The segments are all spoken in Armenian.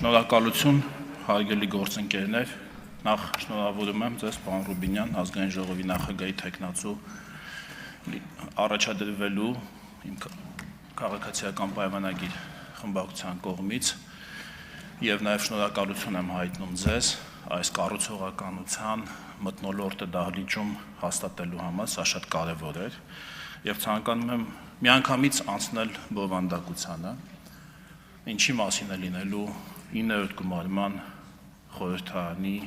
Շնորհակալություն, հարգելի գործընկերներ, նախ շնորհավորում եմ ձեզ, պարոն Ռուբինյան, ազգային ժողովի նախագահի թեկնածու առաջադրվելու իմ քաղաքացիական պայմանագիր խմբակցության կողմից եւ նաեւ շնորհակալություն եմ հայտնում ձեզ այս կառուցողականության մթնոլորտը դահլիճում հաստատելու համար, սա շատ կարեւոր էր եւ ցանկանում եմ միանգամից անցնել բովանդակությանը, ինչի մասին է լինելու 9-րդ գումարման խորհրդարանի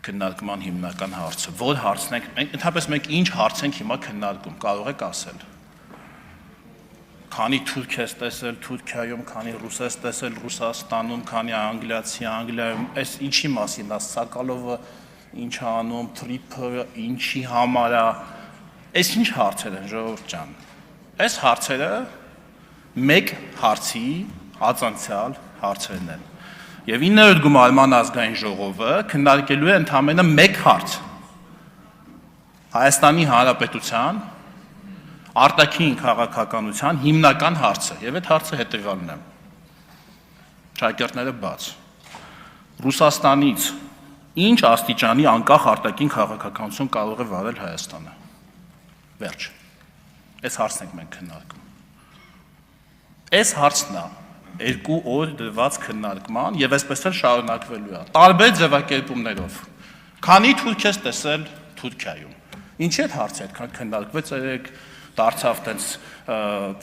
քննարկման հիմնական հարցը, որ հարցն ենք, ընդհանրապես մենք ինչ հարց ենք հիմա քննարկում, կարող եք ասել, քանի թուրք ես տեսել Թուրքիայում, քանի ռուս ես տեսել Ռուսաստանում, քանի անգլիացի Անգլիայում, այս ինչի մասին է, Սակալովը ինչ է անում, Թրիփը ինչի համար է, այս ինչ հարցեր են, ժողովուրդ ջան, այս հարցերը մեկ հարցի ածանցյալ հարցերն են եւ 9-րդ գումարման ազգային ժողովը քննարկելու է ընդամենը մեկ հարց Հայաստանի Հանրապետության արտաքին քաղաքականության հիմնական հարցը եւ այդ հարցը հետեւյալն է Շակերտները բաց Ռուսաստանից ինչ աստիճանի անկախ արտաքին քաղաքականություն կարող է վարել Հայաստանը վերջ այս հարցն ենք մենք քննարկում այս հարցն է երկու օր դրված քննարկման եւ այսպես էլ շարունակվելու է տարբեր ձևակերպումներով քանի թուրք ես տեսել Թուրքիայում ինչի այդ հարցը այդքան քննարկվեց երեք դարձավ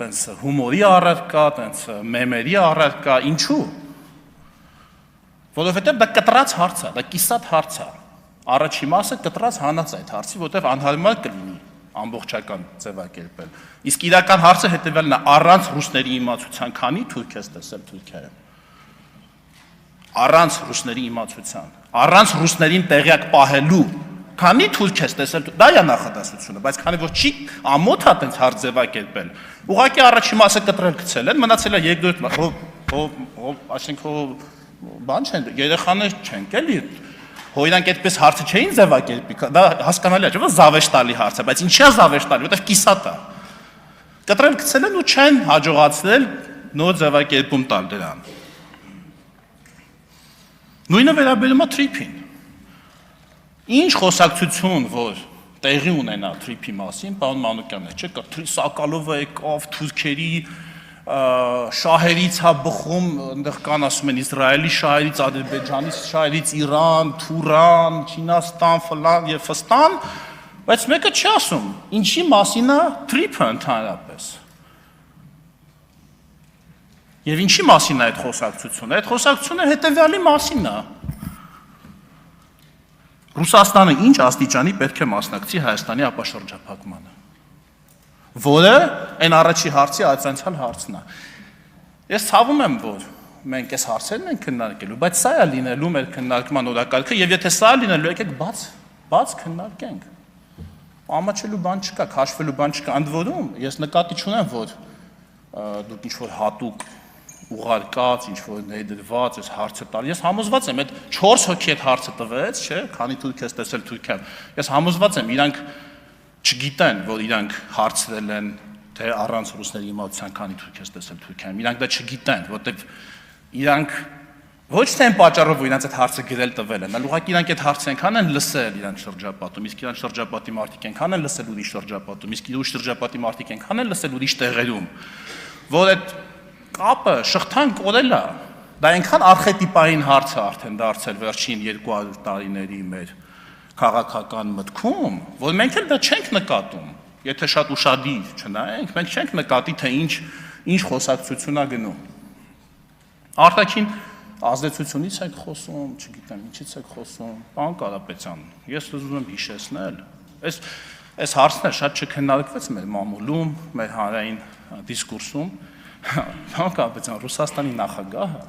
տենց հումորի առարկա տենց մեմերի առարկա ինչու որովհետեւ դա կտրած հարց է դա կիսատ հարց է առաջի մասը կտրած հանած է այդ հարցի որովհետեւ անհարմար կլինի ամբողջական ձևակերպել իսկ իրական հարցը հետեւյալն է առանց ռուսների իմացության քանի թուրք ես տեսել Թուրքիայում առանց ռուսների իմացության առանց ռուսներին տեղյակ պահելու քանի թուրք ես տեսել դա է նախադասությունը բայց քանի որ չի ամոթ է տենց հարց ձևակերպել ուղղակի առաջի մասը կտրել գցել են մնացել է երկրորդ այսինքն բան չեն երեխաներ չենք էլի Հոյրանք այդպես հարցը չէին ձևակերպի, դա հասկանալի է, չէ՞ զավեշտալի հարց է, բայց ինչի՞ է զավեշտալի, որտեղ կիսատ է։ Կտրել գցել են ու չեն հաջողացնել նոր ձևակերպում տալ դրան։ Նույնը վերաբերում է Թրիփին։ Ինչ խոսակցություն, որ տեղի ունենա Թրիփի մասին, պարոն Մանուկյանն է, չէ՞, Սակալովը եկավ թուրքերի շահերից հա բխում, այնտեղ կան ասում են Իսրայելի շահերից, Ադրբեջանի շահերից, Իրան, Թուրան, Չինաստան, ֆլան եւ ֆստան, բայց մեկը չի ասում, ինչի մասին է Թրիփը ընդհանրապես։ Եվ ինչի մասին է այդ խոսակցությունը։ Այդ խոսակցությունը հետեւյալի մասին է։ Ռուսաստանը ինչ աստիճանի պետք է մասնակցի Հայաստանի ապաշրջափակմանը։ Որը այն առաջի հարցի ածանցյալ հարցն է։ Ես ցավում եմ, որ մենք այս հարցերն ենք քննարկելու, բայց սա է լինելու մեր քննարկման օրակարգը, եւ եթե սա է լինելու, եկեք բաց քննարկենք։ Ամաչելու բան չկա, քաշվելու բան չկա, ընդ որում ես նկատի չունեմ, որ դուք ինչ-որ հատուկ ուղարկած, ինչ-որ ներդրված այս հարցը տալ։ Ես համոզված եմ, այդ 4 հոգի այդ հարցը տվեց, չէ՞, քանի թուրք ես տեսել Թուրքիայում։ Ես համոզված եմ, իրանք չգիտեն, որ իրանք հարցրել են, թե առանց ռուսների իմացության քանի թուրք ես տեսել Թուրքիայում, իրանք դա չգիտեն, որտեղ իրանք ոչ թե այն պատճառով, որ իրանք այդ հարցը գրել տվել են, այլ ուղղակի իրանք այդ հարցը այնքան են լսել իրանք շրջապատում, իսկ իրանք շրջապատի մարդիկ այնքան են լսել ուրիշ շրջապատում, իսկ ուրիշ շրջապատի մարդիկ այնքան են լսել ուրիշ տեղերում, որ այդ կապը շղթան կորել է, դա այնքան արխետիպային հարց է արդեն դարձել վերջին 200 տարիների մեր քաղաքական մտքում, որ մենք էլ դա չենք նկատում, եթե շատ ուշադիր չնայենք, մենք չենք նկատի, թե ինչ խոսակցություն է գնում։ Արտաքին ազդեցությունից եք խոսում, չգիտեմ, ինչից եք խոսում, պարոն Կարապետյան, ես ուզում եմ հիշեցնել, այս հարցն շատ չքննարկվեց մեր մամուլում, մեր հանրային դիսկուրսում, պարոն Կարապետյան, Ռուսաստանի նախագահը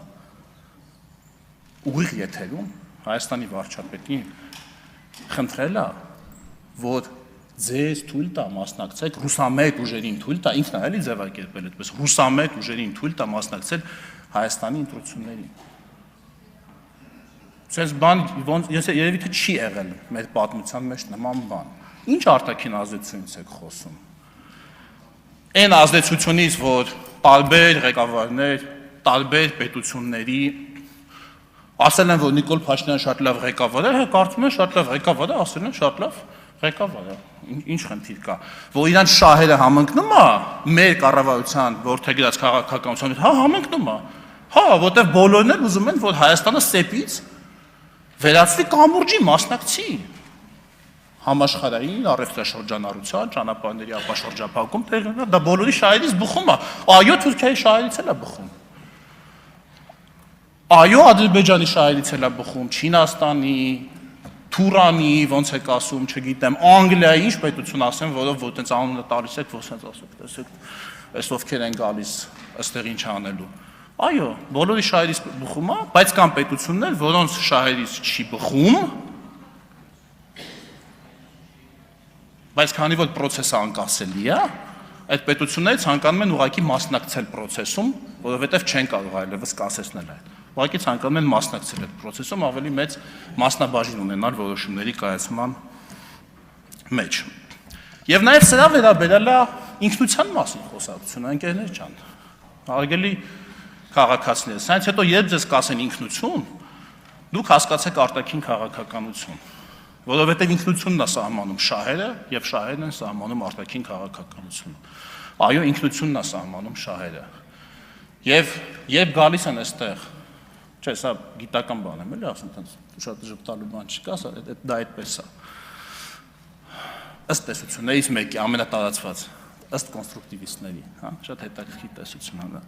ուղիղ եթերում Հայաստանի վարչապետին խնդրել է, որ ձեզ թույլ տա մասնակցեք ռուսամետ ուժերին թույլ տա, ինքն է էլի ձևակերպել այդպես, ռուսամետ ուժերին թույլ տա մասնակցել Հայաստանի ընտրություններին։ Սենց բան, ես երևի թե չի եղել մեր պատմության մեջ նման բան։ Ինչ արտաքին ազդեցությունից եք խոսում։ Այն ազդեցությունից, որ տարբեր ղեկավարներ, տարբեր պետությունների Ասել են, որ Նիկոլ Փաշինյանը շատ լավ ղեկավար է, կարծում են շատ լավ ղեկավար է, ասել են շատ լավ ղեկավար է։ Ինչ խնդիր կա։ Որ իրանց շահերը համընկնում է մեր կառավարության որդեգրած քաղաքականության հետ, հա, համընկնում է։ Հա, որտեվ բոլորն էլ ուզում են, որ Հայաստանը սեպից վերածվի կամուրջի մասնակցի համաշխարհային առևտրաշրջանառության, ճանապարհների ապաշրջափակում տեղի ունենա, դա բոլորի շահերից բխում է։ Այո, Թուրքիայի շահերից էլ է բխում։ Այո, Ադրբեջանի շահերից էլ է բխում, Չինաստանի, Թուրանի, ոնց եք ասում, չգիտեմ, Անգլիայի, ինչ պետություն ասեմ, որով որ տենց անունը տալիս եք, որ սենց ասեք, տեսեք, այս ովքեր են գալիս, այստեղ ինչ անելու։ Այո, բոլորի շահերից բխում է, բայց կան պետություններ, որոնց շահերից չի բխում, բայց քանի որ process-ը անկասելի է, այդ պետությունները ցանկանում են ուղղակի մասնակցել process-ում, որովհետև չեն կարող այլևս կասեցնել այդ։ Ուղղակի ցանկանում են մասնակցել այդ process-ում, ավելի մեծ մասնաբաժին ունենալ որոշումների կայացման մեջ։ Եվ նաև սրա վերաբերյալ է ինքնության մասին խոսակցությունը, ընկերներ ջան։ Հարգելի քաղաքացիներ, սրանից հետո երբ ձեզ կասեն ինքնություն, դուք հասկացեք արտաքին քաղաքականություն, որովհետև ինքնությունն է սահմանում շահերը եւ շահերն են սահմանում արտաքին քաղաքականությունը։ Այո, ինքնությունն է սահմանում շահերը։ Եվ երբ գալիս են այստեղ, չէ, սա գիտական բան եմ, էլի ասում, տենց շատ ժպտալու բան չկա, դա այդպես է։ Ըստ տեսություններից մեկի ամենատարածված, ըստ կոնստրուկտիվիստների, հա, շատ հետաքրքիր տեսություն է դա։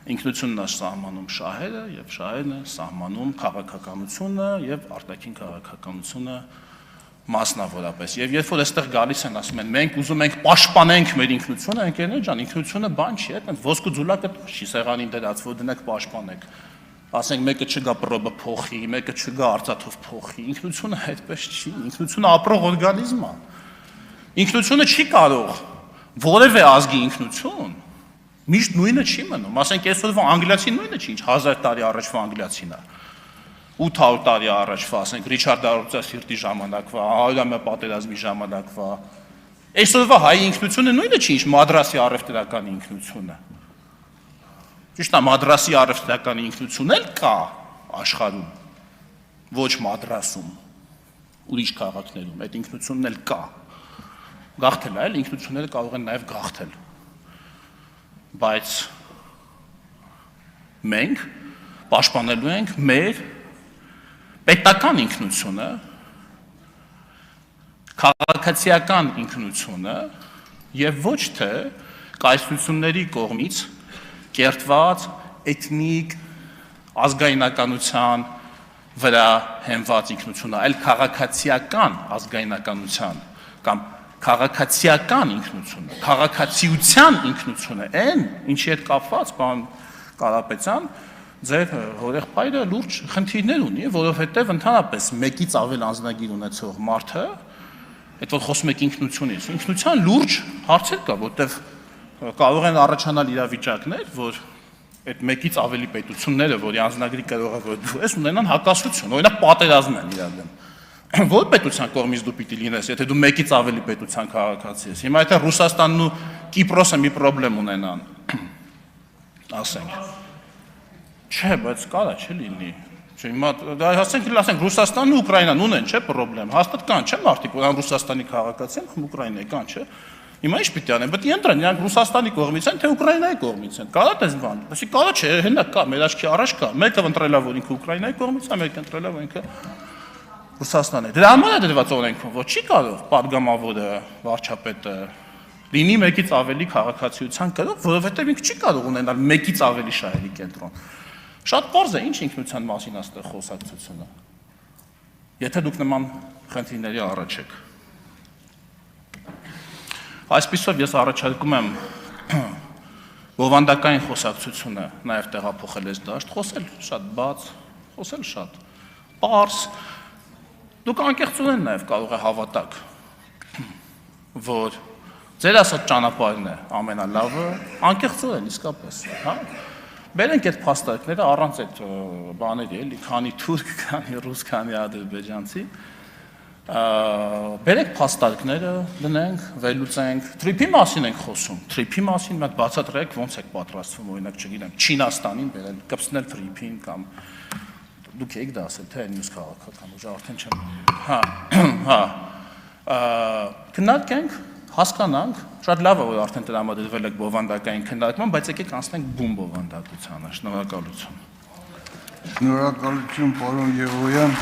Ինքնությունն է սահմանում շահերը եւ շահերն են սահմանում քաղաքականությունը եւ արտաքին քաղաքականությունը մասնավորապես։ Եվ երբ որ այստեղ գալիս են ասում են մենք ուզում ենք պաշտպանենք մեր ինքնությունը, ընկերներ ջան, ինքնությունը բան չի, այդպես ոսկու ձուլակը չի սեղանին դրած, որ դնեք պաշտպանեք։ Ասենք մեկը չգա պրոբը փոխի, մեկը չգա արծաթով փոխի։ Ինքնությունը այդպես չի, ինքնությունը ապրող օրգանիզմ է։ Ինքնությունը չի կարող որևէ ազգի ինքնություն միշտ նույնը չի մնում, ասենք այսօրվա անգլիացին նույնը չի, ինչ 1000 տարի առաջվա անգլիացին է, 800 տարի առաջվա, ասենք Ռիչարդ Արարողցասիրտի ժամանակվա, 100-ամյա պատերազմի ժամանակվա, այսօրվա հայ ինքնությունը նույնը չի, ինչ Մադրասի առևտրական ինքնությունը։ Ճիշտ է, Մադրասի առևտրական ինքնությունն էլ կա աշխարհում, ոչ Մադրասում, ուրիշ քաղաքներում, այդ ինքնությունն էլ կա։ Գաղթել է, ինքնությունները կարող են նաև գաղթել։ Բայց մենք պաշտպանելու ենք մեր պետական ինքնությունը, քաղաքացիական ինքնությունը եւ ոչ թե կայսրությունների կողմից կերտված էթնիկ ազգայնականության վրա հենված ինքնությունը, այլ քաղաքացիական ազգայնականության կամ քաղաքացիական ինքնությունը, քաղաքացիության ինքնությունը, այն ինչի հետ կապված, պարոն Կարապետյան, ձեր հորեղբայրը լուրջ խնդիրներ ունի, որովհետև ընդհանրապես մեկից ավել անձնագիր ունեցող մարդը, այդ որ խոսում եք ինքնությունից, ինքնության լուրջ հարցեր կա, որտեղ կարող են առաջանալ իրավիճակներ, որ այդ մեկից ավելի պետությունները, որի անձնագրի կարող է որ դու ես, ունենան հակասություն, օրինակ պատերազմ են իրար դեմ։ Որ պետության կողմից դու պիտի լինես, եթե դու մեկից ավելի պետության քաղաքացի ես։ Հիմա եթե Ռուսաստանն ու Կիպրոսը մի խնդրեմ ունենան, ասենք։ Չէ, բայց կարա չէ լինի։ Չէ, հիմա ասենք Ռուսաստանն ու Ուկրաինան ունեն, չէ, խնդրեմ։ Հաստատ կան, չէ, մարդիկ, որ Ռուսաստանի քաղաքացի են, կամ Ուկրաինայի կան, չէ։ Հիմա ինչ պիտի անեն, բայց ընտրեն, նրանք Ռուսաստանի կողմից են, թե Ուկրաինայի կողմից են։ Կարա դες բան։ Այսինքն կարա չէ, հենա կա, մեր աչքի առաջ կա։ Մեկը ընտրելա, որ ինքը Ուկրաինայի կողմից է, մեկը ընտրելա, որ ինքը Ռուսաստանը։ Դրա համար է դրված օրենքում, որ չի կարող падգամավորը, վարչապետը լինի մեկից ավելի քաղաքացիության կրող, որովհետև ինքը չի կարող ունենալ մեկից ավելի շահերի կենտրոն։ Շատ պարզ է, ինչ ինքնության մասին աստեղ խոսակցությունը։ Եթե դուք նման խնդիրների առաջ եք։ Այսպիսով ես առաջարկում եմ բովանդակային խոսակցությունը նաև տեղափոխել այս դաշտ, խոսել շատ բաց, խոսել շատ պարզ։ Դուք անկեղծորեն նաև կարող է հավատաք, որ ձեր ասած ճանապարհն է ամենալավը, անկեղծորեն իսկապես, հա։ Բերենք այդ փաստարկները առանց այդ բաների, էլի, քանի թուրք, քանի ռուս, քանի ադրբեջանցի, բերենք փաստարկները, դնենք, վերլուծենք, թրիփի մասին ենք խոսում, թրիփի մասին մենք բացատրեք ոնց եք պատրաստվում, օրինակ, չգիտեմ, Չինաստանին բերել, կպցնել թրիփին կամ Դուք եք դա ասել, թե մյուս քաղաքական ուժը արդեն չեմ։ Քննարկենք, հասկանանք, շատ լավ է, որ արդեն տրամադրվել եք բովանդակային քննարկման, բայց եկեք անցնենք բուն բովանդակությանը։ Շնորհակալություն։ Շնորհակալություն, պարոն Եղոյան։